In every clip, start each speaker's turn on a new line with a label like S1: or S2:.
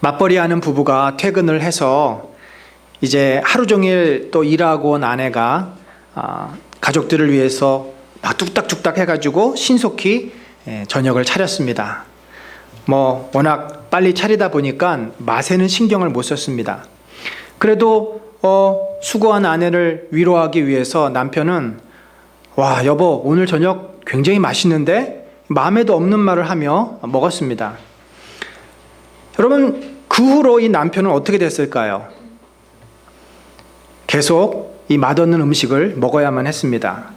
S1: 맞벌이하는 부부가 퇴근을 해서 이제 하루 종일 또 일하고 온 아내가 가족들을 위해서 뚝딱뚝딱 해가지고 신속히 저녁을 차렸습니다. 워낙 빨리 차리다 보니까 맛에는 신경을 못 썼습니다. 그래도 수고한 아내를 위로하기 위해서 남편은 와 여보 오늘 저녁 굉장히 맛있는데? 마음에도 없는 말을 하며 먹었습니다. 여러분 그 후로 이 남편은 어떻게 됐을까요? 계속 이 맛없는 음식을 먹어야만 했습니다.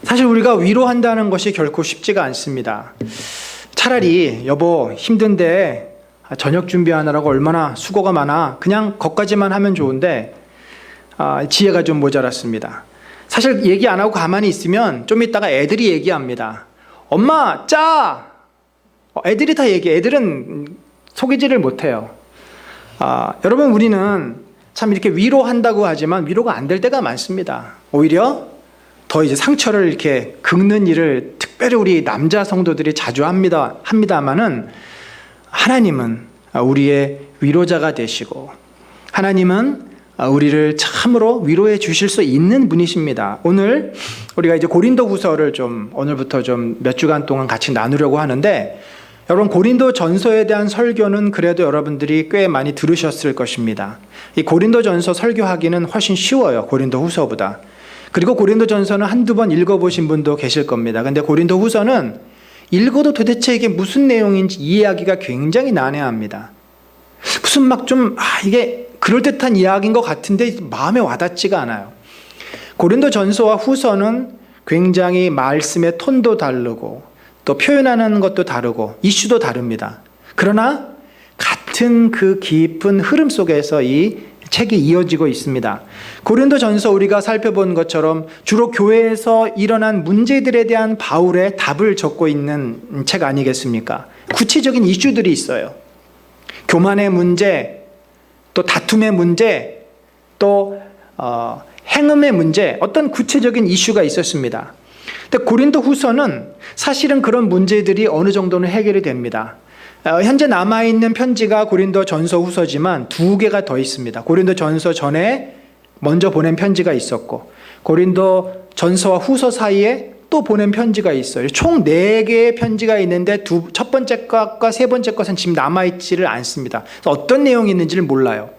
S1: 사실 우리가 위로한다는 것이 결코 쉽지가 않습니다. 차라리 여보 힘든데 저녁 준비하느라고 얼마나 수고가 많아 그냥 거기까지만 하면 좋은데 지혜가 좀 모자랐습니다. 사실 얘기 안 하고 가만히 있으면 좀 이따가 애들이 얘기합니다. 엄마 짜! 애들이 다 얘기해. 애들은 속이지를 못해요. 여러분 우리는 참 이렇게 위로한다고 하지만 위로가 안 될 때가 많습니다. 오히려 더 이제 상처를 이렇게 긁는 일을 특별히 우리 남자 성도들이 자주 합니다만은 하나님은 우리의 위로자가 되시고 하나님은 우리를 참으로 위로해 주실 수 있는 분이십니다. 오늘 우리가 이제 고린도후서를 오늘부터 몇 주간 동안 같이 나누려고 하는데 여러분 고린도 전서에 대한 설교는 그래도 여러분들이 꽤 많이 들으셨을 것입니다. 이 고린도 전서 설교하기는 훨씬 쉬워요. 고린도 후서보다. 그리고 고린도 전서는 한두 번 읽어보신 분도 계실 겁니다. 근데 고린도 후서는 읽어도 도대체 이게 무슨 내용인지 이해하기가 굉장히 난해합니다. 무슨 이게 그럴듯한 이야기인 것 같은데 마음에 와닿지가 않아요. 고린도 전서와 후서는 굉장히 말씀의 톤도 다르고 또 표현하는 것도 다르고 이슈도 다릅니다. 그러나 같은 그 깊은 흐름 속에서 이 책이 이어지고 있습니다. 고린도 전서 우리가 살펴본 것처럼 주로 교회에서 일어난 문제들에 대한 바울의 답을 적고 있는 책 아니겠습니까? 구체적인 이슈들이 있어요. 교만의 문제, 또 다툼의 문제, 또 행음의 문제, 어떤 구체적인 이슈가 있었습니다. 근데 고린도 후서는 사실은 그런 문제들이 어느 정도는 해결이 됩니다. 현재 남아있는 편지가 고린도 전서 후서지만 두 개가 더 있습니다. 고린도 전서 전에 먼저 보낸 편지가 있었고 고린도 전서와 후서 사이에 또 보낸 편지가 있어요. 총 4개의 편지가 있는데 첫 번째 것과 세 번째 것은 지금 남아있지를 않습니다. 어떤 내용이 있는지를 몰라요.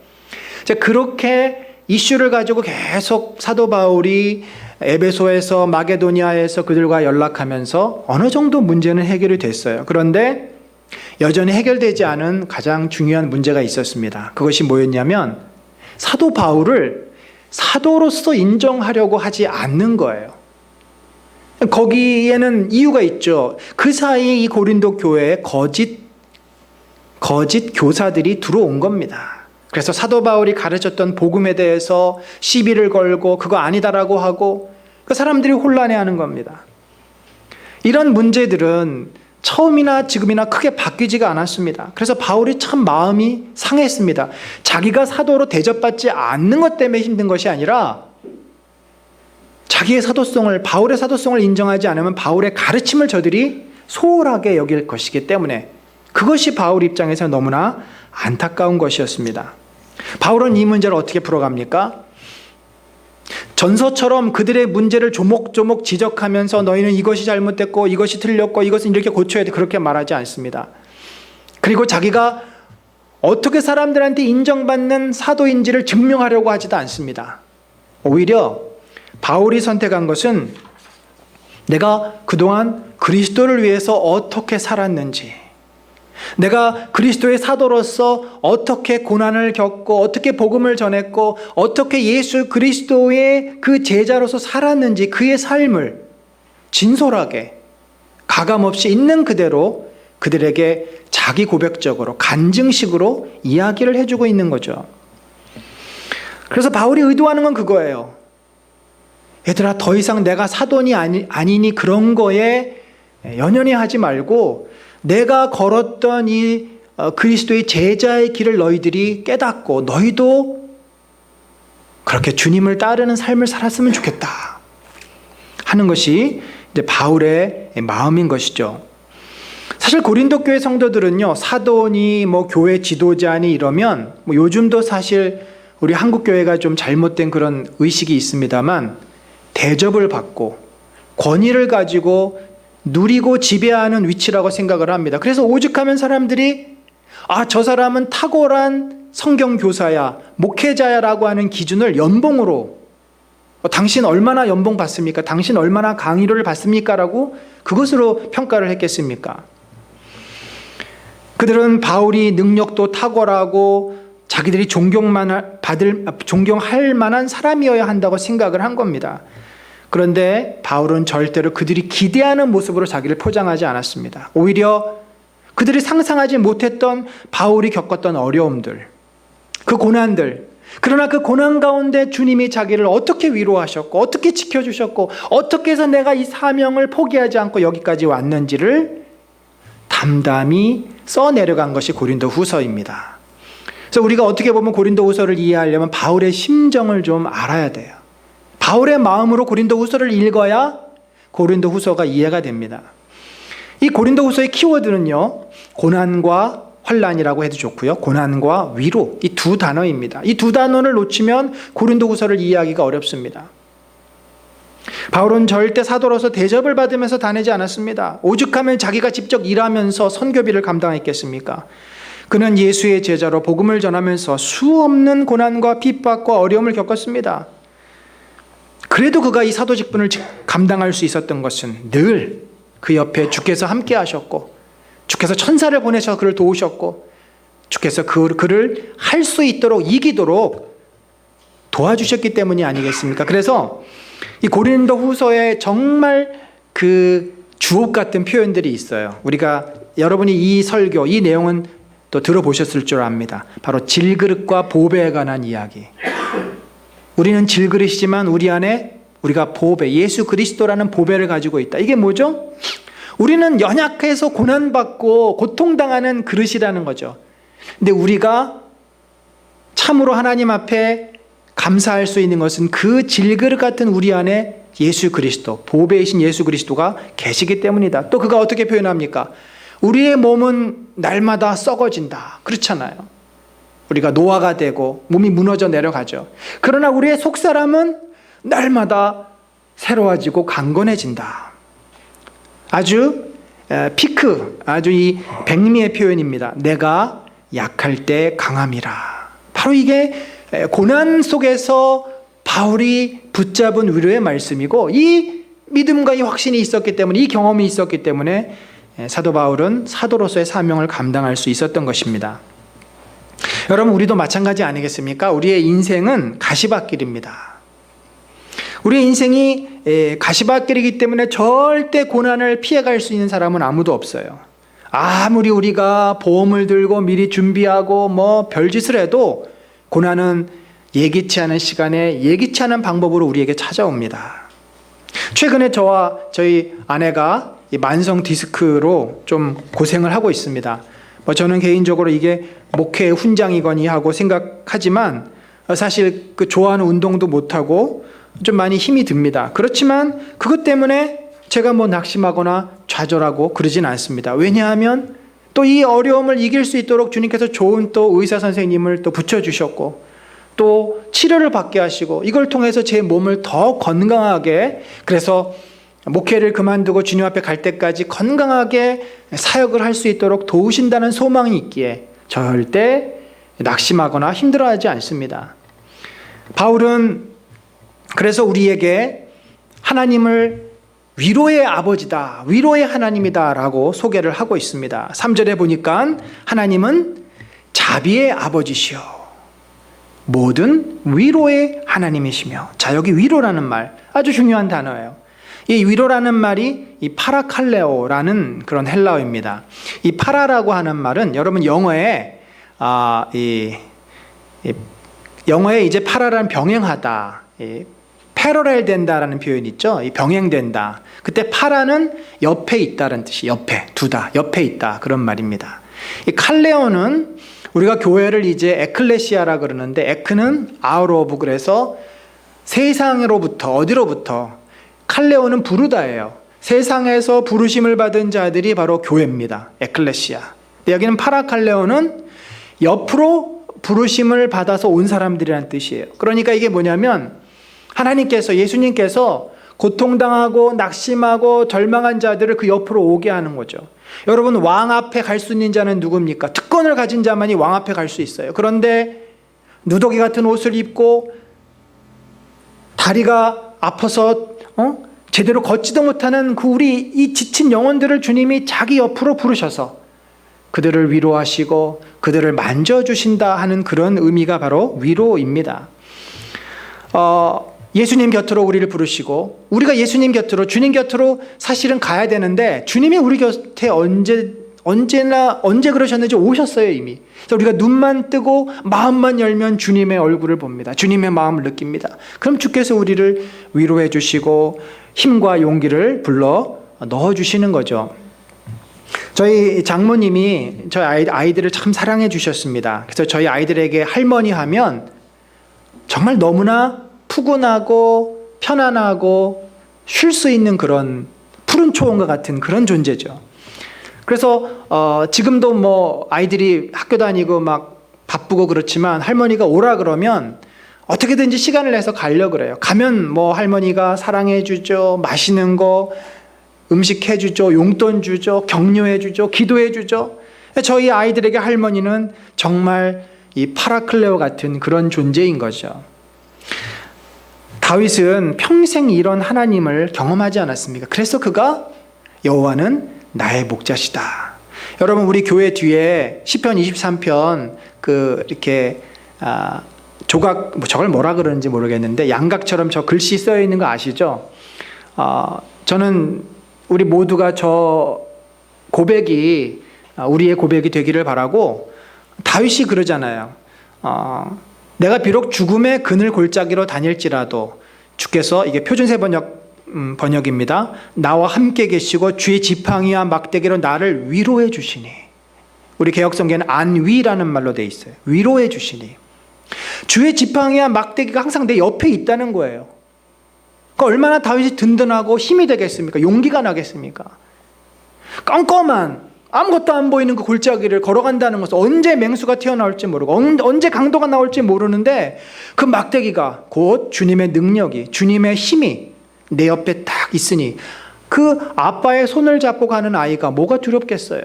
S1: 그렇게 이슈를 가지고 계속 사도 바울이 에베소에서 마게도니아에서 그들과 연락하면서 어느 정도 문제는 해결이 됐어요. 그런데 여전히 해결되지 않은 가장 중요한 문제가 있었습니다. 그것이 뭐였냐면 사도 바울을 사도로서 인정하려고 하지 않는 거예요. 거기에는 이유가 있죠. 그 사이에 이 고린도 교회에 거짓 교사들이 들어온 겁니다. 그래서 사도 바울이 가르쳤던 복음에 대해서 시비를 걸고 그거 아니다라고 하고 그 사람들이 혼란해하는 겁니다. 이런 문제들은 처음이나 지금이나 크게 바뀌지가 않았습니다. 그래서 바울이 참 마음이 상했습니다. 자기가 사도로 대접받지 않는 것 때문에 힘든 것이 아니라 자기의 사도성을, 바울의 사도성을 인정하지 않으면 바울의 가르침을 저들이 소홀하게 여길 것이기 때문에 그것이 바울 입장에서 너무나 안타까운 것이었습니다. 바울은 이 문제를 어떻게 풀어갑니까? 전서처럼 그들의 문제를 조목조목 지적하면서 너희는 이것이 잘못됐고 이것이 틀렸고 이것은 이렇게 고쳐야 돼 그렇게 말하지 않습니다. 그리고 자기가 어떻게 사람들한테 인정받는 사도인지를 증명하려고 하지도 않습니다. 오히려 바울이 선택한 것은 내가 그동안 그리스도를 위해서 어떻게 살았는지, 내가 그리스도의 사도로서 어떻게 고난을 겪고 어떻게 복음을 전했고 어떻게 예수 그리스도의 그 제자로서 살았는지 그의 삶을 진솔하게 가감없이 있는 그대로 그들에게 자기 고백적으로 간증식으로 이야기를 해주고 있는 거죠. 그래서 바울이 의도하는 건 그거예요. 얘들아 더 이상 내가 사도니 아니니 그런 거에 연연해 하지 말고 내가 걸었던 이 그리스도의 제자의 길을 너희들이 깨닫고 너희도 그렇게 주님을 따르는 삶을 살았으면 좋겠다 하는 것이 이제 바울의 마음인 것이죠. 사실 고린도 교회 성도들은요, 사도니 뭐 교회 지도자니 이러면 뭐 요즘도 사실 우리 한국 교회가 좀 잘못된 그런 의식이 있습니다만 대접을 받고 권위를 가지고 누리고 지배하는 위치라고 생각을 합니다. 그래서 오죽하면 사람들이 저 사람은 탁월한 성경 교사야, 목회자야라고 하는 기준을 연봉으로 당신 얼마나 연봉 받습니까? 당신 얼마나 강의료를 받습니까? 라고 그것으로 평가를 했겠습니까? 그들은 바울이 능력도 탁월하고 자기들이 존경할 만한 사람이어야 한다고 생각을 한 겁니다. 그런데 바울은 절대로 그들이 기대하는 모습으로 자기를 포장하지 않았습니다. 오히려 그들이 상상하지 못했던 바울이 겪었던 어려움들, 그 고난들, 그러나 그 고난 가운데 주님이 자기를 어떻게 위로하셨고 어떻게 지켜주셨고 어떻게 해서 내가 이 사명을 포기하지 않고 여기까지 왔는지를 담담히 써내려간 것이 고린도 후서입니다. 그래서 우리가 어떻게 보면 고린도 후서를 이해하려면 바울의 심정을 좀 알아야 돼요. 바울의 마음으로 고린도 후서를 읽어야 고린도 후서가 이해가 됩니다. 이 고린도 후서의 키워드는요, 고난과 환난이라고 해도 좋고요, 고난과 위로, 이 두 단어입니다. 이 두 단어를 놓치면 고린도 후서를 이해하기가 어렵습니다. 바울은 절대 사도로서 대접을 받으면서 다니지 않았습니다. 오죽하면 자기가 직접 일하면서 선교비를 감당했겠습니까? 그는 예수의 제자로 복음을 전하면서 수없는 고난과 핍박과 어려움을 겪었습니다. 그래도 그가 이 사도 직분을 감당할 수 있었던 것은 늘 그 옆에 주께서 함께 하셨고 주께서 천사를 보내셔서 그를 도우셨고 주께서 그를 할 수 있도록 이기도록 도와주셨기 때문이 아니겠습니까? 그래서 이 고린도 후서에 정말 그 주옥 같은 표현들이 있어요. 여러분이 이 설교, 이 내용은 또 들어보셨을 줄 압니다. 바로 질그릇과 보배에 관한 이야기. 우리는 질그릇이지만 우리 안에 우리가 보배, 예수 그리스도라는 보배를 가지고 있다. 이게 뭐죠? 우리는 연약해서 고난받고 고통당하는 그릇이라는 거죠. 근데 우리가 참으로 하나님 앞에 감사할 수 있는 것은 그 질그릇 같은 우리 안에 예수 그리스도, 보배이신 예수 그리스도가 계시기 때문이다. 또 그가 어떻게 표현합니까? 우리의 몸은 날마다 썩어진다. 그렇잖아요. 우리가 노화가 되고 몸이 무너져 내려가죠. 그러나 우리의 속사람은 날마다 새로워지고 강건해진다. 아주 아주 이 백미의 표현입니다. 내가 약할 때 강함이라. 바로 이게 고난 속에서 바울이 붙잡은 위로의 말씀이고, 이 믿음과 이 확신이 있었기 때문에, 이 경험이 있었기 때문에 사도 바울은 사도로서의 사명을 감당할 수 있었던 것입니다. 여러분, 우리도 마찬가지 아니겠습니까? 우리의 인생은 가시밭길입니다. 우리의 인생이 가시밭길이기 때문에 절대 고난을 피해갈 수 있는 사람은 아무도 없어요. 아무리 우리가 보험을 들고 미리 준비하고 뭐 별짓을 해도 고난은 예기치 않은 시간에 예기치 않은 방법으로 우리에게 찾아옵니다. 최근에 저와 저희 아내가 만성 디스크로 좀 고생을 하고 있습니다. 저는 개인적으로 이게 목회의 훈장이거니 하고 생각하지만 사실 그 좋아하는 운동도 못하고 좀 많이 힘이 듭니다. 그렇지만 그것 때문에 제가 뭐 낙심하거나 좌절하고 그러진 않습니다. 왜냐하면 또 이 어려움을 이길 수 있도록 주님께서 좋은 또 의사 선생님을 또 붙여주셨고 또 치료를 받게 하시고 이걸 통해서 제 몸을 더 건강하게, 그래서 목회를 그만두고 주님 앞에 갈 때까지 건강하게 사역을 할 수 있도록 도우신다는 소망이 있기에 절대 낙심하거나 힘들어하지 않습니다. 바울은 그래서 우리에게 하나님을 위로의 아버지다, 위로의 하나님이다 라고 소개를 하고 있습니다. 3절에 보니까 하나님은 자비의 아버지시요 모든 위로의 하나님이시며, 자, 여기 위로라는 말 아주 중요한 단어예요. 이 위로라는 말이 이 파라칼레오라는 그런 헬라어입니다. 이 파라라고 하는 말은 여러분 영어에 영어에 이제 파라라는 병행하다, 패러렐 된다라는 표현이 있죠. 이 병행된다. 그때 파라는 옆에 있다는 뜻이, 옆에 두다, 옆에 있다, 그런 말입니다. 이 칼레오는 우리가 교회를 이제 에클레시아라 그러는데, 에크는 아웃 오브, 그래서 세상으로부터, 어디로부터, 칼레오는 부르다예요. 세상에서 부르심을 받은 자들이 바로 교회입니다. 에클레시아. 여기는 파라칼레오는 옆으로 부르심을 받아서 온 사람들이라는 뜻이에요. 그러니까 이게 뭐냐면 하나님께서, 예수님께서 고통당하고 낙심하고 절망한 자들을 그 옆으로 오게 하는 거죠. 여러분, 왕 앞에 갈 수 있는 자는 누굽니까? 특권을 가진 자만이 왕 앞에 갈 수 있어요. 그런데 누더기 같은 옷을 입고 다리가 아파서 제대로 걷지도 못하는 그 우리 이 지친 영혼들을 주님이 자기 옆으로 부르셔서 그들을 위로하시고 그들을 만져주신다 하는 그런 의미가 바로 위로입니다. 예수님 곁으로 우리를 부르시고 우리가 예수님 곁으로, 주님 곁으로 사실은 가야 되는데 주님이 우리 곁에 언제 그러셨는지 오셨어요, 이미. 그래서 우리가 눈만 뜨고 마음만 열면 주님의 얼굴을 봅니다. 주님의 마음을 느낍니다. 그럼 주께서 우리를 위로해 주시고 힘과 용기를 불러 넣어 주시는 거죠. 저희 장모님이 저희 아이들을 참 사랑해 주셨습니다. 그래서 저희 아이들에게 할머니 하면 정말 너무나 푸근하고 편안하고 쉴 수 있는 그런 푸른 초원과 같은 그런 존재죠. 그래서 지금도 뭐 아이들이 학교 다니고 막 바쁘고 그렇지만 할머니가 오라 그러면 어떻게든지 시간을 내서 가려고 그래요. 가면 뭐 할머니가 사랑해 주죠, 맛있는 거 음식 해주죠, 용돈 주죠, 격려해 주죠, 기도해 주죠. 저희 아이들에게 할머니는 정말 이 파라클레오 같은 그런 존재인 거죠. 다윗은 평생 이런 하나님을 경험하지 않았습니까? 그래서 그가 여호와는 나의 목자시다. 여러분, 우리 교회 뒤에 시편 23편 이렇게 조각, 저걸 뭐라 그러는지 모르겠는데 양각처럼 저 글씨 써 있는 거 아시죠? 저는 우리 모두가 저 고백이 우리의 고백이 되기를 바라고, 다윗이 그러잖아요. 내가 비록 죽음의 그늘 골짜기로 다닐지라도 주께서, 이게 표준세 번역입니다. 나와 함께 계시고 주의 지팡이와 막대기로 나를 위로해 주시니. 우리 개역성경에는 안위라는 말로 돼 있어요. 위로해 주시니. 주의 지팡이와 막대기가 항상 내 옆에 있다는 거예요. 그러니까 얼마나 다윗이 든든하고 힘이 되겠습니까? 용기가 나겠습니까? 깜깜한 아무것도 안 보이는 그 골짜기를 걸어간다는 것은 언제 맹수가 튀어나올지 모르고 언제 강도가 나올지 모르는데 그 막대기가 곧 주님의 능력이, 주님의 힘이 내 옆에 딱 있으니 그 아빠의 손을 잡고 가는 아이가 뭐가 두렵겠어요?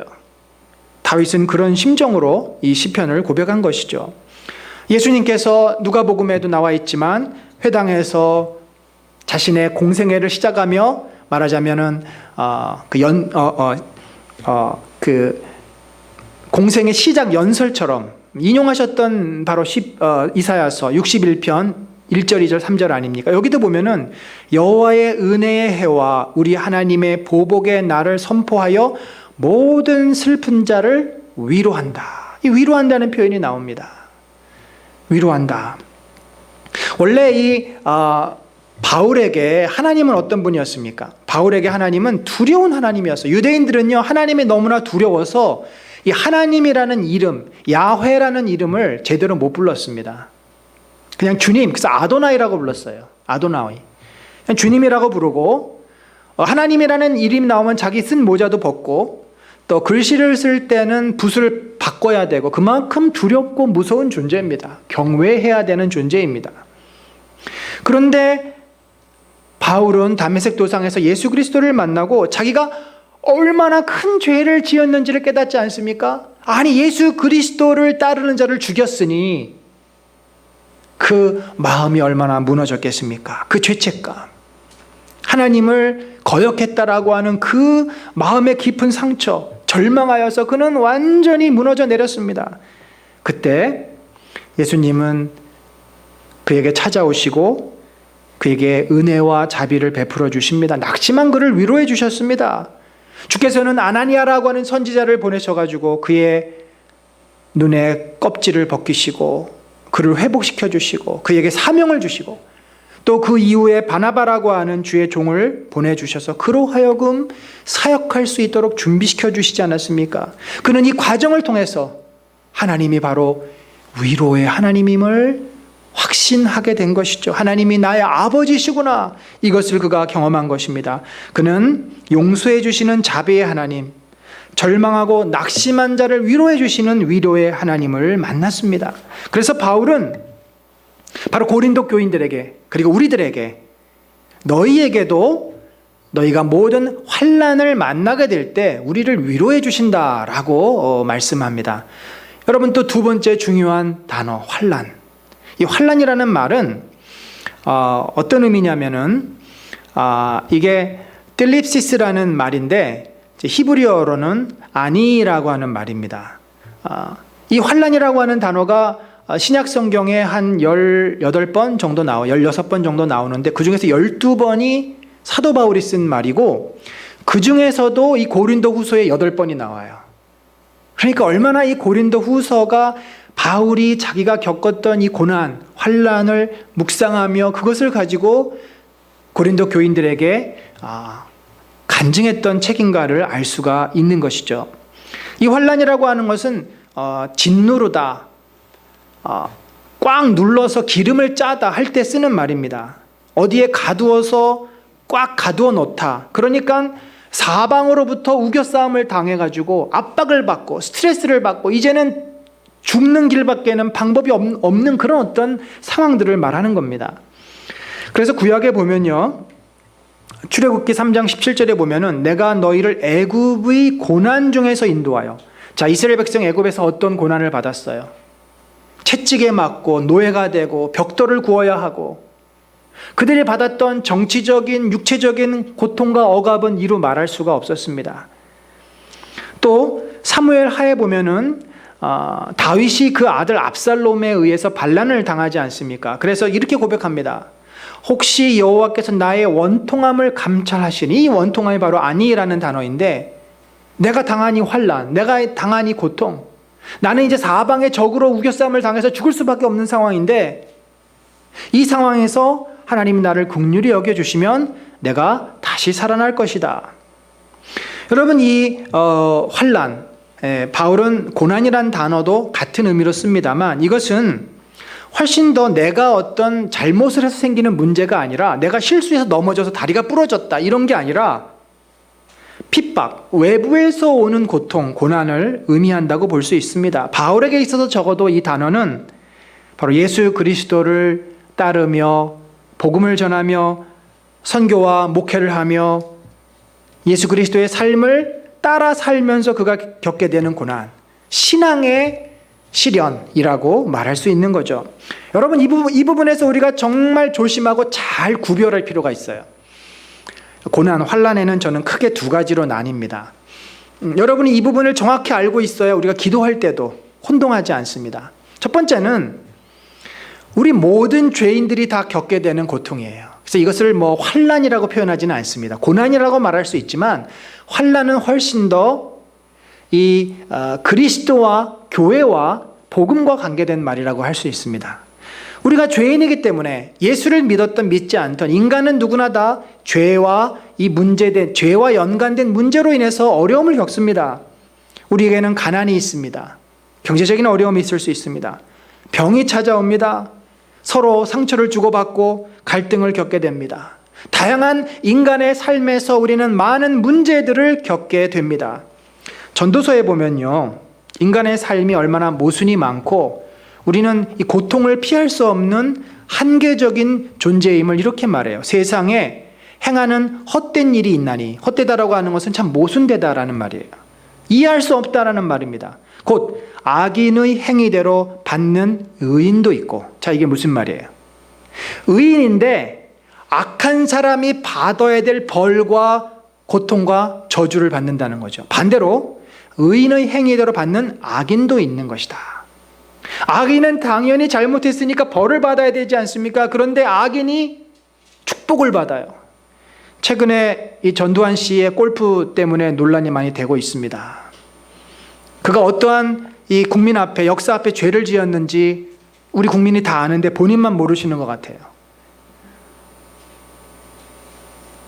S1: 다윗은 그런 심정으로 이 시편을 고백한 것이죠. 예수님께서 누가복음에도 나와 있지만 회당에서 자신의 공생애를 시작하며 말하자면은 그 공생의 시작 연설처럼 인용하셨던 바로 이사야서 61편 1절, 2절, 3절 아닙니까? 여기도 보면은 여호와의 은혜의 해와 우리 하나님의 보복의 날을 선포하여 모든 슬픈 자를 위로한다. 이 위로한다는 표현이 나옵니다. 위로한다. 원래 이 바울에게 하나님은 어떤 분이었습니까? 바울에게 하나님은 두려운 하나님이었어요. 유대인들은요, 하나님이 너무나 두려워서 이 하나님이라는 이름, 야훼라는 이름을 제대로 못 불렀습니다. 그냥 주님, 그래서 아도나이라고 불렀어요. 아도나이. 그냥 주님이라고 부르고, 하나님이라는 이름 나오면 자기 쓴 모자도 벗고, 또 글씨를 쓸 때는 붓을 바꿔야 되고, 그만큼 두렵고 무서운 존재입니다. 경외해야 되는 존재입니다. 그런데 바울은 다메섹 도상에서 예수 그리스도를 만나고 자기가 얼마나 큰 죄를 지었는지를 깨닫지 않습니까? 아니, 예수 그리스도를 따르는 자를 죽였으니 그 마음이 얼마나 무너졌겠습니까? 그 죄책감, 하나님을 거역했다라고 하는 그 마음의 깊은 상처, 절망하여서 그는 완전히 무너져 내렸습니다. 그때 예수님은 그에게 찾아오시고 그에게 은혜와 자비를 베풀어 주십니다. 낙심한 그를 위로해 주셨습니다. 주께서는 아나니아라고 하는 선지자를 보내셔가지고 그의 눈에 껍질을 벗기시고 그를 회복시켜 주시고 그에게 사명을 주시고 또 그 이후에 바나바라고 하는 주의 종을 보내주셔서 그로 하여금 사역할 수 있도록 준비시켜 주시지 않았습니까? 그는 이 과정을 통해서 하나님이 바로 위로의 하나님임을 확신하게 된 것이죠. 하나님이 나의 아버지시구나. 이것을 그가 경험한 것입니다. 그는 용서해 주시는 자비의 하나님, 절망하고 낙심한 자를 위로해 주시는 위로의 하나님을 만났습니다. 그래서 바울은 바로 고린도 교인들에게, 그리고 우리들에게, 너희에게도 너희가 모든 환난을 만나게 될 때 우리를 위로해 주신다라고 말씀합니다. 여러분, 또 두 번째 중요한 단어, 환난. 이 환난이라는 말은 어떤 의미냐면은 이게 뜰립시스라는 말인데 히브리어로는 아니라고 하는 말입니다. 이 환난이라고 하는 단어가 신약 성경에 한 18번 정도 16번 정도 나오는데 그 중에서 12번이 사도 바울이 쓴 말이고 그 중에서도 이 고린도 후서에 8번이 나와요. 그러니까 얼마나 이 고린도 후서가 바울이 자기가 겪었던 이 고난, 환난을 묵상하며 그것을 가지고 고린도 교인들에게 간증했던 책인가를 알 수가 있는 것이죠. 이 환난이라고 하는 것은 진누르다, 꽉 눌러서 기름을 짜다 할 때 쓰는 말입니다. 어디에 가두어서 꽉 가두어 놓다. 그러니까 사방으로부터 우겨싸움을 당해가지고 압박을 받고 스트레스를 받고 이제는 죽는 길밖에는 방법이 없는 그런 어떤 상황들을 말하는 겁니다. 그래서 구약에 보면요, 출애굽기 3장 17절에 보면은 내가 너희를 애굽의 고난 중에서 인도하여, 자, 이스라엘 백성 애굽에서 어떤 고난을 받았어요? 채찍에 맞고 노예가 되고 벽돌을 구워야 하고 그들이 받았던 정치적인 육체적인 고통과 억압은 이루 말할 수가 없었습니다. 또 사무엘 하에 보면은 다윗이 그 아들 압살롬에 의해서 반란을 당하지 않습니까? 그래서 이렇게 고백합니다. 혹시 여호와께서 나의 원통함을 감찰하시니, 이 원통함이 바로 아니라는 단어인데, 내가 당한 이 환난, 내가 당한 이 고통, 나는 이제 사방의 적으로 우겨싸움을 당해서 죽을 수밖에 없는 상황인데 이 상황에서 하나님이 나를 긍휼히 여겨주시면 내가 다시 살아날 것이다. 여러분, 이 환난, 바울은 고난이란 단어도 같은 의미로 씁니다만 이것은 훨씬 더 내가 어떤 잘못을 해서 생기는 문제가 아니라 내가 실수해서 넘어져서 다리가 부러졌다 이런 게 아니라 핍박, 외부에서 오는 고통, 고난을 의미한다고 볼 수 있습니다. 바울에게 있어서 적어도 이 단어는 바로 예수 그리스도를 따르며 복음을 전하며 선교와 목회를 하며 예수 그리스도의 삶을 따라 살면서 그가 겪게 되는 고난, 신앙의 시련이라고 말할 수 있는 거죠. 여러분, 이 부분에서 우리가 정말 조심하고 잘 구별할 필요가 있어요. 고난, 환난에는 저는 크게 두 가지로 나뉩니다. 여러분이 이 부분을 정확히 알고 있어야 우리가 기도할 때도 혼동하지 않습니다. 첫 번째는 우리 모든 죄인들이 다 겪게 되는 고통이에요. 그래서 이것을 환난이라고 표현하지는 않습니다. 고난이라고 말할 수 있지만 환난은 훨씬 더 이 그리스도와 교회와 복음과 관계된 말이라고 할 수 있습니다. 우리가 죄인이기 때문에 예수를 믿었던 믿지 않던 인간은 누구나 다 죄와 죄와 연관된 문제로 인해서 어려움을 겪습니다. 우리에게는 가난이 있습니다. 경제적인 어려움이 있을 수 있습니다. 병이 찾아옵니다. 서로 상처를 주고받고 갈등을 겪게 됩니다. 다양한 인간의 삶에서 우리는 많은 문제들을 겪게 됩니다. 전도서에 보면요, 인간의 삶이 얼마나 모순이 많고 우리는 이 고통을 피할 수 없는 한계적인 존재임을 이렇게 말해요. 세상에 행하는 헛된 일이 있나니, 헛되다라고 하는 것은 참 모순되다라는 말이에요. 이해할 수 없다라는 말입니다. 곧 악인의 행위대로 받는 의인도 있고, 자, 이게 무슨 말이에요? 의인인데 악한 사람이 받아야 될 벌과 고통과 저주를 받는다는 거죠. 반대로 의인의 행위대로 받는 악인도 있는 것이다. 악인은 당연히 잘못했으니까 벌을 받아야 되지 않습니까? 그런데 악인이 축복을 받아요. 최근에 이 전두환 씨의 골프 때문에 논란이 많이 되고 있습니다. 그가 어떠한 이 국민 앞에, 역사 앞에 죄를 지었는지 우리 국민이 다 아는데 본인만 모르시는 것 같아요.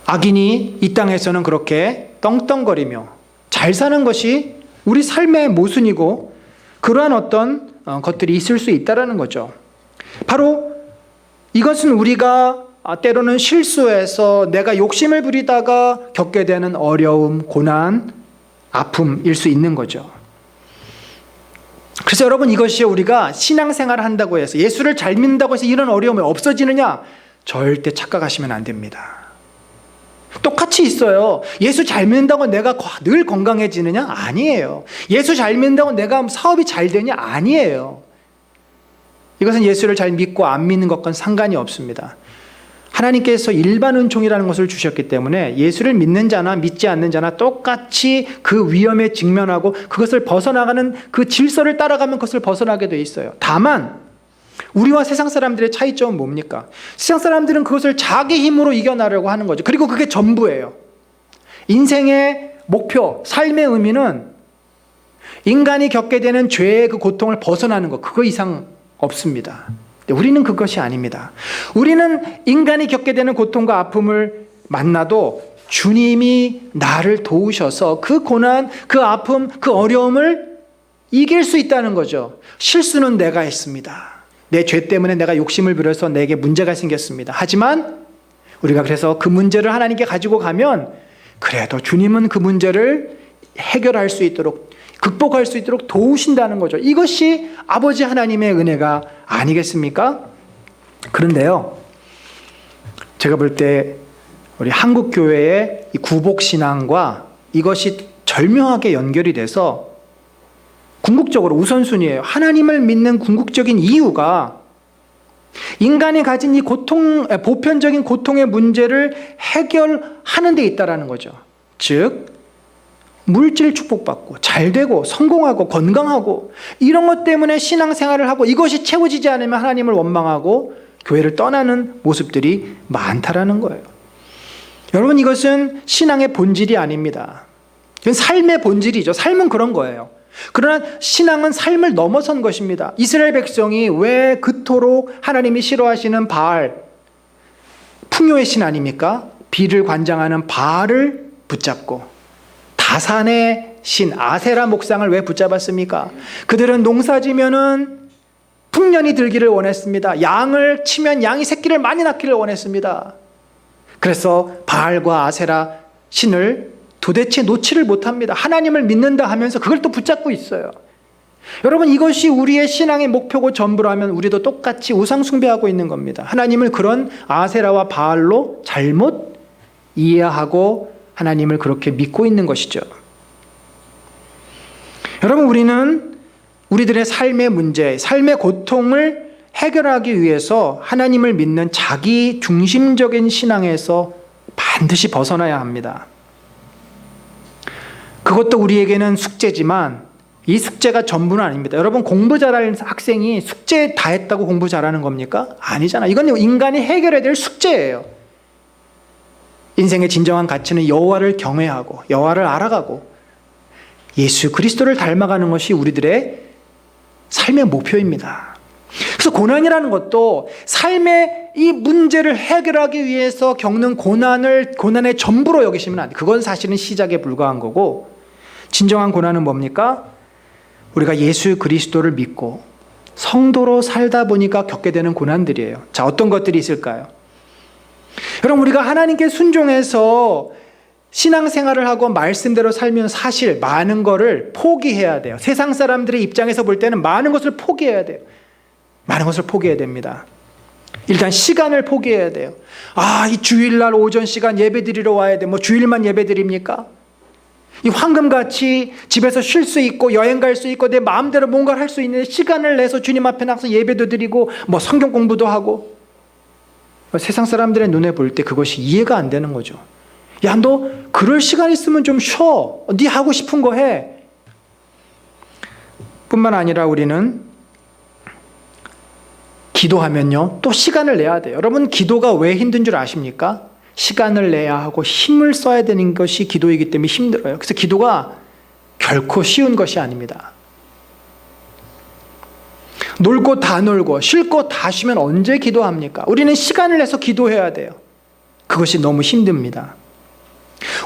S1: 악인이 이 땅에서는 그렇게 떵떵거리며 잘 사는 것이 우리 삶의 모순이고 그러한 어떤 것들이 있을 수 있다는 거죠. 바로 이것은 우리가 때로는 실수해서 내가 욕심을 부리다가 겪게 되는 어려움, 고난, 아픔일 수 있는 거죠. 그래서 여러분, 이것이 우리가 신앙생활을 한다고 해서, 예수를 잘 믿는다고 해서 이런 어려움이 없어지느냐? 절대 착각하시면 안 됩니다. 똑같이 있어요. 예수 잘 믿는다고 내가 늘 건강해지느냐? 아니에요. 예수 잘 믿는다고 내가 사업이 잘 되냐? 아니에요. 이것은 예수를 잘 믿고 안 믿는 것과는 상관이 없습니다. 하나님께서 일반 은총이라는 것을 주셨기 때문에 예수를 믿는 자나 믿지 않는 자나 똑같이 그 위험에 직면하고 그것을 벗어나가는 그 질서를 따라가면 그것을 벗어나게 돼 있어요. 다만 우리와 세상 사람들의 차이점은 뭡니까? 세상 사람들은 그것을 자기 힘으로 이겨나려고 하는 거죠. 그리고 그게 전부예요. 인생의 목표, 삶의 의미는 인간이 겪게 되는 죄의 그 고통을 벗어나는 것, 그거 이상 없습니다. 우리는 그것이 아닙니다. 우리는 인간이 겪게 되는 고통과 아픔을 만나도 주님이 나를 도우셔서 그 고난, 그 아픔, 그 어려움을 이길 수 있다는 거죠. 실수는 내가 했습니다. 내 죄 때문에 내가 욕심을 부려서 내게 문제가 생겼습니다. 하지만 우리가 그래서 그 문제를 하나님께 가지고 가면 그래도 주님은 그 문제를 해결할 수 있도록, 극복할 수 있도록 도우신다는 거죠. 이것이 아버지 하나님의 은혜가 아니겠습니까? 그런데요, 제가 볼 때 우리 한국 교회의 이 구복신앙과 이것이 절묘하게 연결이 돼서 궁극적으로 우선순위예요. 하나님을 믿는 궁극적인 이유가 인간이 가진 이 보편적인 고통의 문제를 해결하는 데 있다라는 거죠. 즉 물질 축복받고 잘되고 성공하고 건강하고 이런 것 때문에 신앙생활을 하고 이것이 채워지지 않으면 하나님을 원망하고 교회를 떠나는 모습들이 많다라는 거예요. 여러분, 이것은 신앙의 본질이 아닙니다. 이건 삶의 본질이죠. 삶은 그런 거예요. 그러나 신앙은 삶을 넘어선 것입니다. 이스라엘 백성이 왜 그토록 하나님이 싫어하시는 바알, 풍요의 신 아닙니까? 비를 관장하는 바알을 붙잡고 다산의 신 아세라 목상을 왜 붙잡았습니까? 그들은 농사지면은 풍년이 들기를 원했습니다. 양을 치면 양이 새끼를 많이 낳기를 원했습니다. 그래서 바알과 아세라 신을 도대체 놓지를 못합니다. 하나님을 믿는다 하면서 그걸 또 붙잡고 있어요. 여러분, 이것이 우리의 신앙의 목표고 전부라면 우리도 똑같이 우상 숭배하고 있는 겁니다. 하나님을 그런 아세라와 바알로 잘못 이해하고 하나님을 그렇게 믿고 있는 것이죠. 여러분, 우리는 우리들의 삶의 문제, 삶의 고통을 해결하기 위해서 하나님을 믿는 자기 중심적인 신앙에서 반드시 벗어나야 합니다. 그것도 우리에게는 숙제지만 이 숙제가 전부는 아닙니다. 여러분, 공부 잘하는 학생이 숙제 다 했다고 공부 잘하는 겁니까? 아니잖아. 이건 인간이 해결해야 될 숙제예요. 인생의 진정한 가치는 여호와를 경외하고 여호와를 알아가고 예수 그리스도를 닮아가는 것이 우리들의 삶의 목표입니다. 그래서 고난이라는 것도 삶의 이 문제를 해결하기 위해서 겪는 고난의 전부로 여기시면 안 돼요. 그건 사실은 시작에 불과한 거고, 진정한 고난은 뭡니까? 우리가 예수 그리스도를 믿고 성도로 살다 보니까 겪게 되는 고난들이에요. 자, 어떤 것들이 있을까요? 여러분, 우리가 하나님께 순종해서 신앙생활을 하고 말씀대로 살면 사실 많은 것을 포기해야 돼요. 세상 사람들의 입장에서 볼 때는 많은 것을 포기해야 돼요. 많은 것을 포기해야 됩니다. 일단 시간을 포기해야 돼요. 이 주일날 오전 시간 예배 드리러 와야 돼. 뭐 주일만 예배 드립니까? 이 황금같이 집에서 쉴 수 있고 여행 갈 수 있고 내 마음대로 뭔가를 할 수 있는 시간을 내서 주님 앞에 나가서 예배도 드리고 뭐 성경 공부도 하고, 세상 사람들의 눈에 볼 때 그것이 이해가 안 되는 거죠. 야, 너 그럴 시간 있으면 좀 쉬어. 네 하고 싶은 거 해. 뿐만 아니라 우리는 기도하면요, 또 시간을 내야 돼요. 여러분, 기도가 왜 힘든 줄 아십니까? 시간을 내야 하고 힘을 써야 되는 것이 기도이기 때문에 힘들어요. 그래서 기도가 결코 쉬운 것이 아닙니다. 놀 것 다 놀고 쉴 것 다 쉬면 언제 기도합니까? 우리는 시간을 내서 기도해야 돼요. 그것이 너무 힘듭니다.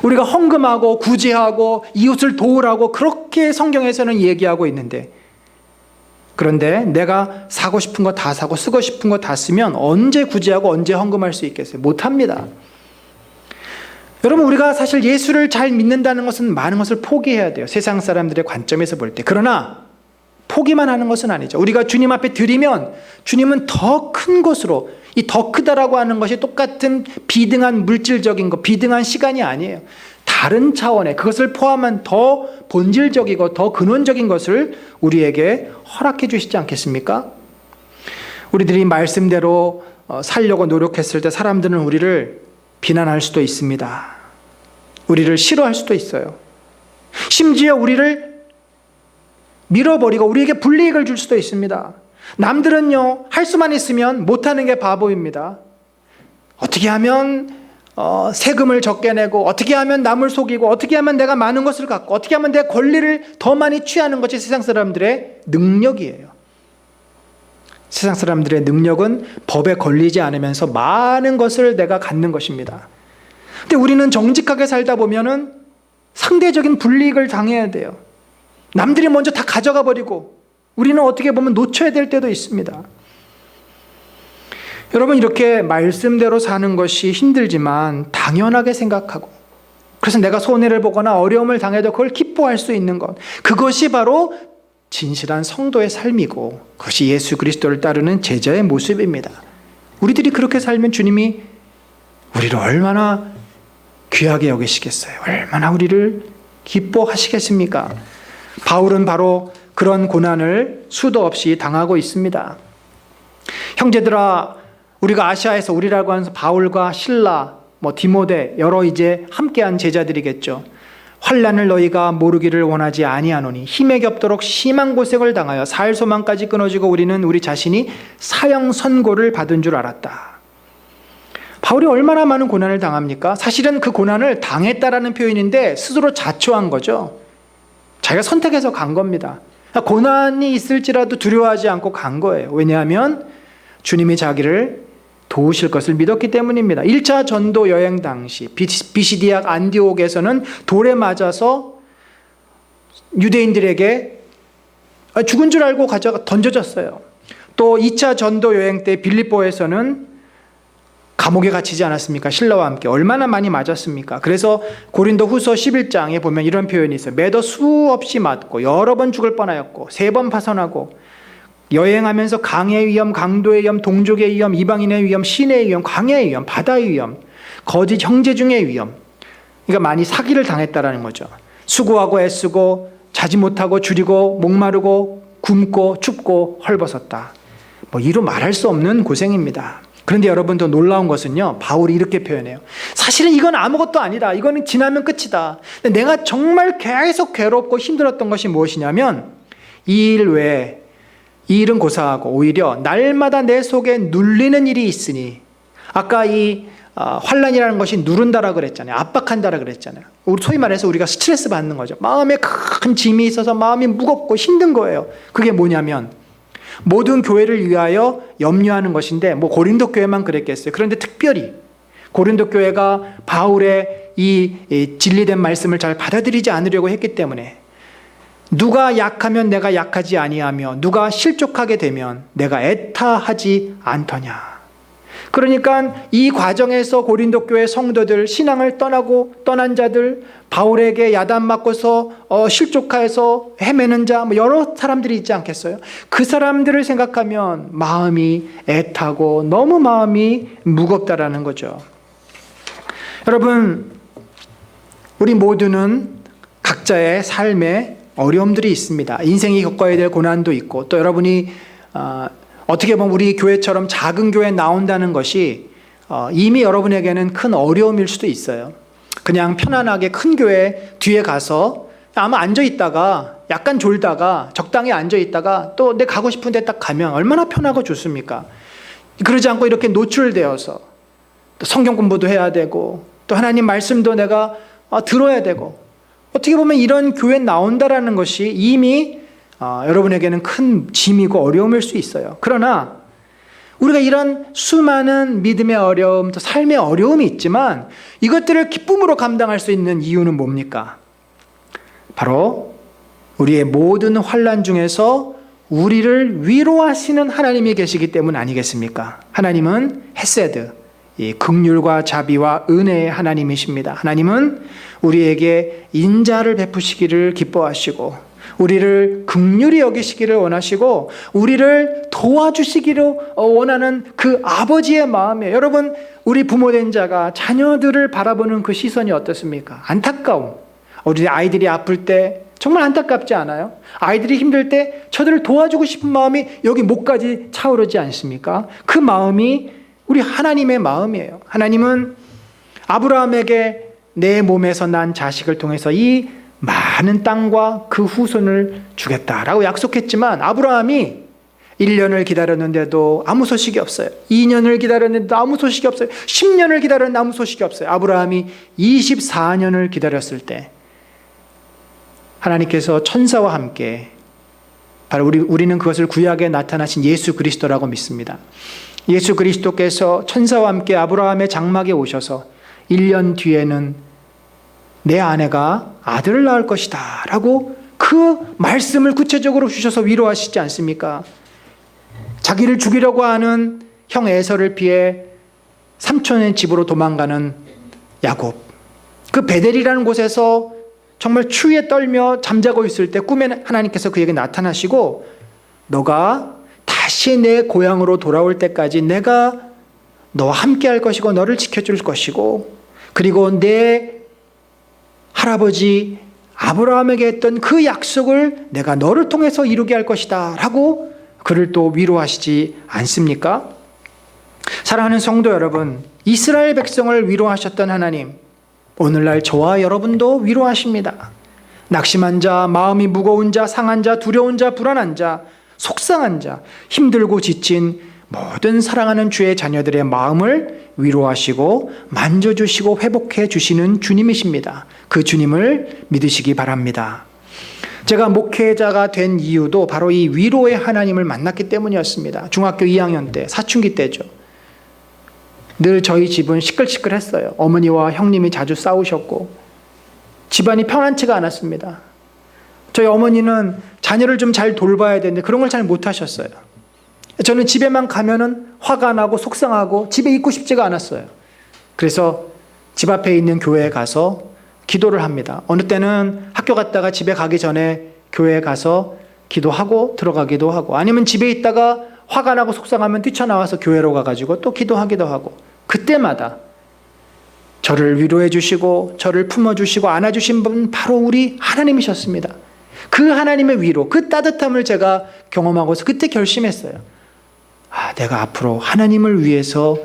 S1: 우리가 헌금하고 구제하고 이웃을 도우라고 그렇게 성경에서는 얘기하고 있는데 그런데 내가 사고 싶은 거 다 사고 쓰고 싶은 거 다 쓰면 언제 구제하고 언제 헌금할 수 있겠어요? 못합니다. 여러분, 우리가 사실 예수를 잘 믿는다는 것은 많은 것을 포기해야 돼요. 세상 사람들의 관점에서 볼 때. 그러나 포기만 하는 것은 아니죠. 우리가 주님 앞에 드리면 주님은 더 큰 것으로, 이 더 크다라고 하는 것이 똑같은 비등한 물질적인 것, 비등한 시간이 아니에요. 다른 차원의, 그것을 포함한 더 본질적이고 더 근원적인 것을 우리에게 허락해 주시지 않겠습니까? 우리들이 말씀대로 살려고 노력했을 때 사람들은 우리를 비난할 수도 있습니다. 우리를 싫어할 수도 있어요. 심지어 우리를 밀어버리고 우리에게 불이익을 줄 수도 있습니다. 남들은요, 할 수만 있으면 못하는 게 바보입니다. 어떻게 하면 세금을 적게 내고, 어떻게 하면 남을 속이고, 어떻게 하면 내가 많은 것을 갖고, 어떻게 하면 내 권리를 더 많이 취하는 것이 세상 사람들의 능력이에요. 세상 사람들의 능력은 법에 걸리지 않으면서 많은 것을 내가 갖는 것입니다. 근데 우리는 정직하게 살다 보면은 상대적인 불이익을 당해야 돼요. 남들이 먼저 다 가져가 버리고 우리는 어떻게 보면 놓쳐야 될 때도 있습니다. 여러분, 이렇게 말씀대로 사는 것이 힘들지만 당연하게 생각하고, 그래서 내가 손해를 보거나 어려움을 당해도 그걸 기뻐할 수 있는 것, 그것이 바로 진실한 성도의 삶이고, 그것이 예수 그리스도를 따르는 제자의 모습입니다. 우리들이 그렇게 살면 주님이 우리를 얼마나 귀하게 여기시겠어요? 얼마나 우리를 기뻐하시겠습니까? 바울은 바로 그런 고난을 수도 없이 당하고 있습니다. 형제들아, 우리가 아시아에서, 우리라고 하는 바울과 실라, 디모데, 여러 이제 함께한 제자들이겠죠. 환난을 너희가 모르기를 원하지 아니하노니 힘에 겹도록 심한 고생을 당하여 살 소망까지 끊어지고 우리는 우리 자신이 사형 선고를 받은 줄 알았다. 바울이 얼마나 많은 고난을 당합니까? 사실은 그 고난을 당했다라는 표현인데 스스로 자초한 거죠. 자기가 선택해서 간 겁니다. 고난이 있을지라도 두려워하지 않고 간 거예요. 왜냐하면 주님이 자기를 도우실 것을 믿었기 때문입니다. 1차 전도 여행 당시 비시디악 안디옥에서는 돌에 맞아서 유대인들에게 죽은 줄 알고 던져졌어요. 또 2차 전도 여행 때 빌립보에서는 감옥에 갇히지 않았습니까? 신라와 함께. 얼마나 많이 맞았습니까? 그래서 고린도 후서 11장에 보면 이런 표현이 있어요. 매도 수없이 맞고 여러 번 죽을 뻔하였고 3번 파선하고 여행하면서 강의 위험, 강도의 위험, 동족의 위험, 이방인의 위험, 신의 위험, 광야의 위험, 바다의 위험, 거짓 형제 중의 위험. 그러니까 많이 사기를 당했다라는 거죠. 수고하고 애쓰고 자지 못하고 줄이고 목마르고 굶고 춥고 헐벗었다. 이루 말할 수 없는 고생입니다. 그런데 여러분, 더 놀라운 것은요, 바울이 이렇게 표현해요. 사실은 이건 아무것도 아니다. 이거는 지나면 끝이다. 근데 내가 정말 계속 괴롭고 힘들었던 것이 무엇이냐면 이 일 외에, 이 일은 고사하고 오히려 날마다 내 속에 눌리는 일이 있으니, 아까 이 환난이라는 것이 누른다라 그랬잖아요. 압박한다라 그랬잖아요. 소위 말해서 우리가 스트레스 받는 거죠. 마음에 큰 짐이 있어서 마음이 무겁고 힘든 거예요. 그게 뭐냐면 모든 교회를 위하여 염려하는 것인데, 고린도 교회만 그랬겠어요. 그런데 특별히 고린도 교회가 바울의 이 진리된 말씀을 잘 받아들이지 않으려고 했기 때문에, 누가 약하면 내가 약하지 아니하며 누가 실족하게 되면 내가 애타하지 않더냐. 그러니까 이 과정에서 고린도 교회 성도들, 신앙을 떠난 자들, 바울에게 야단 맞고서 실족해서 헤매는 자, 여러 사람들이 있지 않겠어요? 그 사람들을 생각하면 마음이 애타고 너무 마음이 무겁다라는 거죠. 여러분, 우리 모두는 각자의 삶에 어려움들이 있습니다. 인생이 겪어야 될 고난도 있고, 또 여러분이 어떻게 보면 우리 교회처럼 작은 교회에 나온다는 것이 이미 여러분에게는 큰 어려움일 수도 있어요. 그냥 편안하게 큰 교회 뒤에 가서 아마 앉아있다가 약간 졸다가 적당히 앉아있다가 또 내 가고 싶은 데 딱 가면 얼마나 편하고 좋습니까? 그러지 않고 이렇게 노출되어서 또 성경 공부도 해야 되고 또 하나님 말씀도 내가 들어야 되고, 어떻게 보면 이런 교회에 나온다라는 것이 이미 여러분에게는 큰 짐이고 어려움일 수 있어요. 그러나 우리가 이런 수많은 믿음의 어려움, 또 삶의 어려움이 있지만 이것들을 기쁨으로 감당할 수 있는 이유는 뭡니까? 바로 우리의 모든 환난 중에서 우리를 위로하시는 하나님이 계시기 때문 아니겠습니까? 하나님은 헤세드, 이 긍휼과 자비와 은혜의 하나님이십니다. 하나님은 우리에게 인자를 베푸시기를 기뻐하시고 우리를 긍휼히 여기시기를 원하시고 우리를 도와주시기를 원하는 그 아버지의 마음이에요. 여러분, 우리 부모된 자가 자녀들을 바라보는 그 시선이 어떻습니까? 안타까움. 우리 아이들이 아플 때 정말 안타깝지 않아요? 아이들이 힘들 때 저들을 도와주고 싶은 마음이 여기 목까지 차오르지 않습니까? 그 마음이 우리 하나님의 마음이에요. 하나님은 아브라함에게 내 몸에서 난 자식을 통해서 이 많은 땅과 그 후손을 주겠다라고 약속했지만 아브라함이 1년을 기다렸는데도 아무 소식이 없어요. 2년을 기다렸는데도 아무 소식이 없어요. 10년을 기다렸는데 아무 소식이 없어요. 아브라함이 24년을 기다렸을 때 하나님께서 천사와 함께, 바로 우리는 그것을 구약에 나타나신 예수 그리스도라고 믿습니다. 예수 그리스도께서 천사와 함께 아브라함의 장막에 오셔서 1년 뒤에는 내 아내가 아들을 낳을 것이다 라고 그 말씀을 구체적으로 주셔서 위로하시지 않습니까? 자기를 죽이려고 하는 형 에서를 피해 삼촌의 집으로 도망가는 야곱, 그 베델이라는 곳에서 정말 추위에 떨며 잠자고 있을 때 꿈에 하나님께서 그에게 나타나시고 너가 다시 내 고향으로 돌아올 때까지 내가 너와 함께 할 것이고 너를 지켜줄 것이고 그리고 내 할아버지 아브라함에게 했던 그 약속을 내가 너를 통해서 이루게 할 것이다 라고 그를 또 위로하시지 않습니까? 사랑하는 성도 여러분, 이스라엘 백성을 위로하셨던 하나님, 오늘날 저와 여러분도 위로하십니다. 낙심한 자, 마음이 무거운 자, 상한 자, 두려운 자, 불안한 자, 속상한 자, 힘들고 지친 모든 사랑하는 주의 자녀들의 마음을 위로하시고 만져주시고 회복해 주시는 주님이십니다. 그 주님을 믿으시기 바랍니다. 제가 목회자가 된 이유도 바로 이 위로의 하나님을 만났기 때문이었습니다. 중학교 2학년 때, 사춘기 때죠. 늘 저희 집은 시끌시끌했어요. 어머니와 형님이 자주 싸우셨고 집안이 편안치가 않았습니다. 저희 어머니는 자녀를 좀 잘 돌봐야 되는데 그런 걸 잘 못하셨어요. 저는 집에만 가면은 화가 나고 속상하고 집에 있고 싶지가 않았어요. 그래서 집 앞에 있는 교회에 가서 기도를 합니다. 어느 때는 학교 갔다가 집에 가기 전에 교회에 가서 기도하고 들어가기도 하고, 아니면 집에 있다가 화가 나고 속상하면 뛰쳐나와서 교회로 가가지고 또 기도하기도 하고, 그때마다 저를 위로해 주시고 저를 품어주시고 안아주신 분 바로 우리 하나님이셨습니다. 그 하나님의 위로, 그 따뜻함을 제가 경험하고서 그때 결심했어요. 내가 앞으로 하나님을 위해서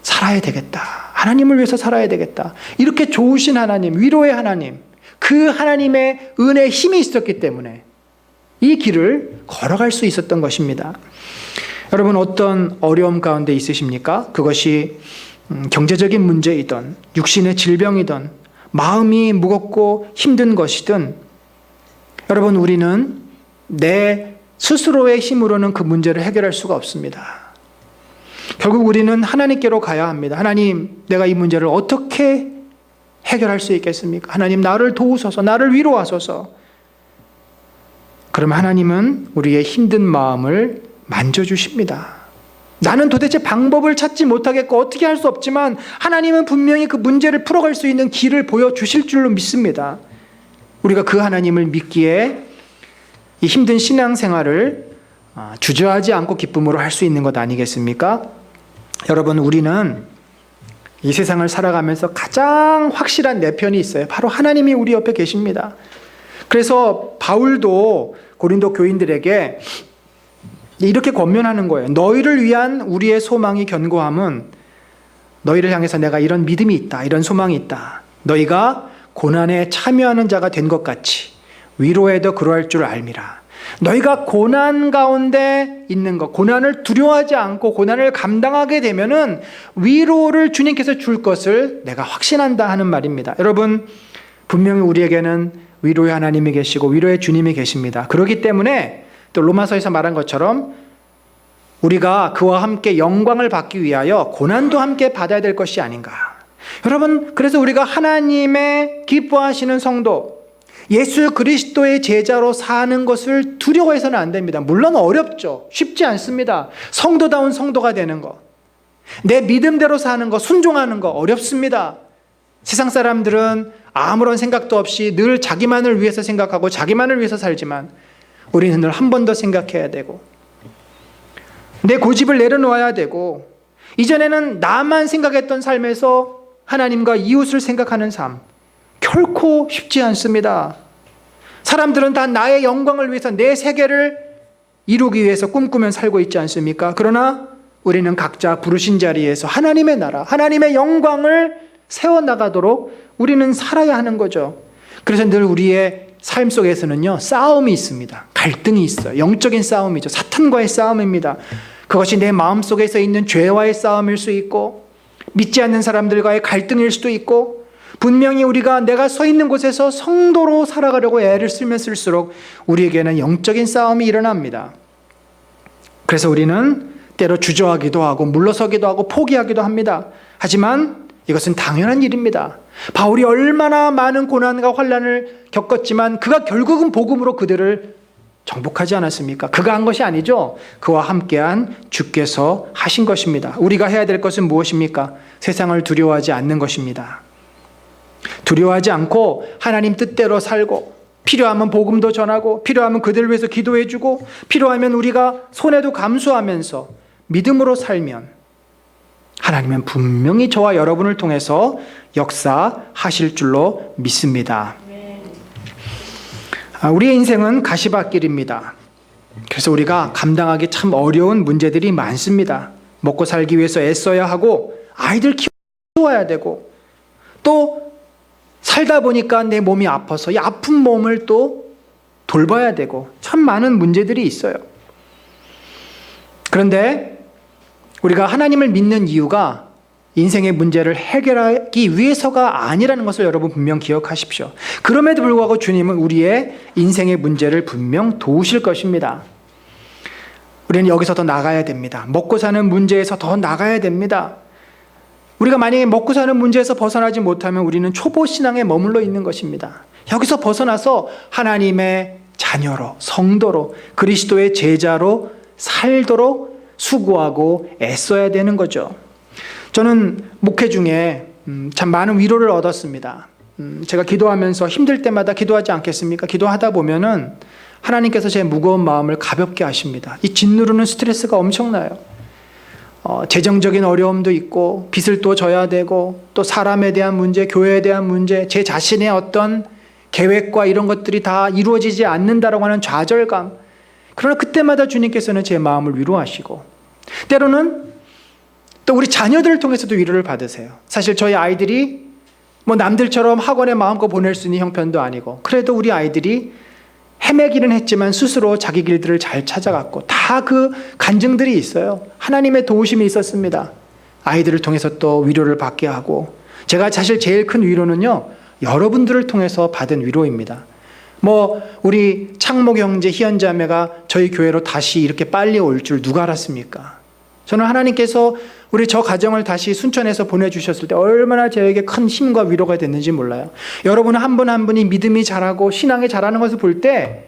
S1: 살아야 되겠다. 하나님을 위해서 살아야 되겠다. 이렇게 좋으신 하나님, 위로의 하나님, 그 하나님의 은혜의 힘이 있었기 때문에 이 길을 걸어갈 수 있었던 것입니다. 여러분, 어떤 어려움 가운데 있으십니까? 그것이 경제적인 문제이든 육신의 질병이든 마음이 무겁고 힘든 것이든, 여러분, 우리는 내 스스로의 힘으로는 그 문제를 해결할 수가 없습니다. 결국 우리는 하나님께로 가야 합니다. 하나님, 내가 이 문제를 어떻게 해결할 수 있겠습니까? 하나님, 나를 도우소서, 나를 위로하소서. 그러면 하나님은 우리의 힘든 마음을 만져주십니다. 나는 도대체 방법을 찾지 못하겠고 어떻게 할 수 없지만 하나님은 분명히 그 문제를 풀어갈 수 있는 길을 보여주실 줄로 믿습니다. 우리가 그 하나님을 믿기에 이 힘든 신앙생활을 주저하지 않고 기쁨으로 할 수 있는 것 아니겠습니까? 여러분, 우리는 이 세상을 살아가면서 가장 확실한 내 편이 있어요. 바로 하나님이 우리 옆에 계십니다. 그래서 바울도 고린도 교인들에게 이렇게 권면하는 거예요. 너희를 위한 우리의 소망이 견고함은, 너희를 향해서 내가 이런 믿음이 있다, 이런 소망이 있다. 너희가 고난에 참여하는 자가 된 것 같이 위로에도 그러할 줄 알미라. 너희가 고난 가운데 있는 것, 고난을 두려워하지 않고 고난을 감당하게 되면은 위로를 주님께서 줄 것을 내가 확신한다 하는 말입니다. 여러분, 분명히 우리에게는 위로의 하나님이 계시고 위로의 주님이 계십니다. 그렇기 때문에 또 로마서에서 말한 것처럼 우리가 그와 함께 영광을 받기 위하여 고난도 함께 받아야 될 것이 아닌가. 여러분, 그래서 우리가 하나님의 기뻐하시는 성도, 예수 그리스도의 제자로 사는 것을 두려워해서는 안 됩니다. 물론 어렵죠. 쉽지 않습니다. 성도다운 성도가 되는 것, 내 믿음대로 사는 것, 순종하는 것 어렵습니다. 세상 사람들은 아무런 생각도 없이 늘 자기만을 위해서 생각하고 자기만을 위해서 살지만 우리는 늘 한 번 더 생각해야 되고 내 고집을 내려놓아야 되고 이전에는 나만 생각했던 삶에서 하나님과 이웃을 생각하는 삶 결코 쉽지 않습니다. 사람들은 다 나의 영광을 위해서 내 세계를 이루기 위해서 꿈꾸며 살고 있지 않습니까? 그러나 우리는 각자 부르신 자리에서 하나님의 나라, 하나님의 영광을 세워나가도록 우리는 살아야 하는 거죠. 그래서 늘 우리의 삶 속에서는요, 싸움이 있습니다. 갈등이 있어요. 영적인 싸움이죠. 사탄과의 싸움입니다. 그것이 내 마음속에서 있는 죄와의 싸움일 수 있고 믿지 않는 사람들과의 갈등일 수도 있고 분명히 우리가 내가 서 있는 곳에서 성도로 살아가려고 애를 쓰면 쓸수록 우리에게는 영적인 싸움이 일어납니다. 그래서 우리는 때로 주저하기도 하고 물러서기도 하고 포기하기도 합니다. 하지만 이것은 당연한 일입니다. 바울이 얼마나 많은 고난과 환난을 겪었지만 그가 결국은 복음으로 그들을 정복하지 않았습니까? 그가 한 것이 아니죠. 그와 함께한 주께서 하신 것입니다. 우리가 해야 될 것은 무엇입니까? 세상을 두려워하지 않는 것입니다. 두려워하지 않고 하나님 뜻대로 살고 필요하면 복음도 전하고 필요하면 그들을 위해서 기도해주고 필요하면 우리가 손해도 감수하면서 믿음으로 살면 하나님은 분명히 저와 여러분을 통해서 역사하실 줄로 믿습니다. 우리의 인생은 가시밭길입니다. 그래서 우리가 감당하기 참 어려운 문제들이 많습니다. 먹고 살기 위해서 애써야 하고 아이들 키워야 되고 또 살다 보니까 내 몸이 아파서 이 아픈 몸을 또 돌봐야 되고 참 많은 문제들이 있어요. 그런데 우리가 하나님을 믿는 이유가 인생의 문제를 해결하기 위해서가 아니라는 것을 여러분 분명 기억하십시오. 그럼에도 불구하고 주님은 우리의 인생의 문제를 분명 도우실 것입니다. 우리는 여기서 더 나가야 됩니다. 먹고 사는 문제에서 더 나가야 됩니다. 우리가 만약에 먹고 사는 문제에서 벗어나지 못하면 우리는 초보 신앙에 머물러 있는 것입니다. 여기서 벗어나서 하나님의 자녀로, 성도로, 그리스도의 제자로 살도록 수고하고 애써야 되는 거죠. 저는 목회 중에 참 많은 위로를 얻었습니다. 제가 기도하면서 힘들 때마다 기도하지 않겠습니까? 기도하다 보면은 하나님께서 제 무거운 마음을 가볍게 하십니다. 이 짓누르는 스트레스가 엄청나요. 재정적인 어려움도 있고 빚을 또 져야 되고 또 사람에 대한 문제, 교회에 대한 문제, 제 자신의 어떤 계획과 이런 것들이 다 이루어지지 않는다라고 하는 좌절감. 그러나 그때마다 주님께서는 제 마음을 위로하시고 때로는 또 우리 자녀들을 통해서도 위로를 받으세요. 사실 저희 아이들이 뭐 남들처럼 학원에 마음껏 보낼 수 있는 형편도 아니고 그래도 우리 아이들이 헤매기는 했지만 스스로 자기 길들을 잘 찾아갔고 다 그 간증들이 있어요. 하나님의 도우심이 있었습니다. 아이들을 통해서 또 위로를 받게 하고 제가 사실 제일 큰 위로는요, 여러분들을 통해서 받은 위로입니다. 뭐 우리 창목 형제, 희연 자매가 저희 교회로 다시 이렇게 빨리 올 줄 누가 알았습니까? 저는 하나님께서 우리 저 가정을 다시 순천에서 보내주셨을 때 얼마나 저에게 큰 힘과 위로가 됐는지 몰라요. 여러분 한 분 한 분이 믿음이 자라고 신앙이 자라는 것을 볼 때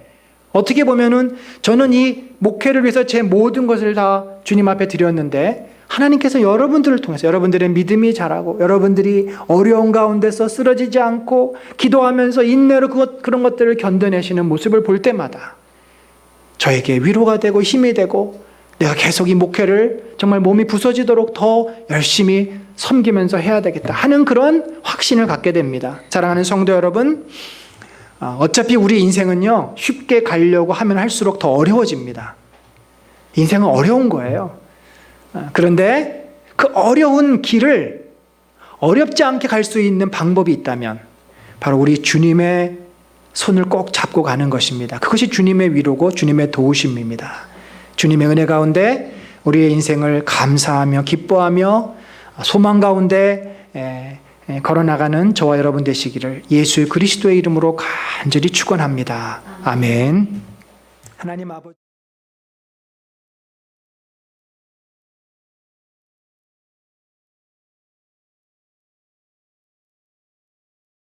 S1: 어떻게 보면은 저는 이 목회를 위해서 제 모든 것을 다 주님 앞에 드렸는데 하나님께서 여러분들을 통해서 여러분들의 믿음이 자라고 여러분들이 어려운 가운데서 쓰러지지 않고 기도하면서 인내로 그런 것들을 견뎌내시는 모습을 볼 때마다 저에게 위로가 되고 힘이 되고 내가 계속 이 목회를 정말 몸이 부서지도록 더 열심히 섬기면서 해야 되겠다 하는 그런 확신을 갖게 됩니다. 사랑하는 성도 여러분, 어차피 우리 인생은요, 쉽게 가려고 하면 할수록 더 어려워집니다. 인생은 어려운 거예요. 그런데 그 어려운 길을 어렵지 않게 갈 수 있는 방법이 있다면 바로 우리 주님의 손을 꼭 잡고 가는 것입니다. 그것이 주님의 위로고 주님의 도우심입니다. 주님의 은혜 가운데 우리의 인생을 감사하며 기뻐하며 소망 가운데 걸어나가는 저와 여러분 되시기를 예수 그리스도의 이름으로 간절히 축원합니다. 아멘. 하나님 아버지.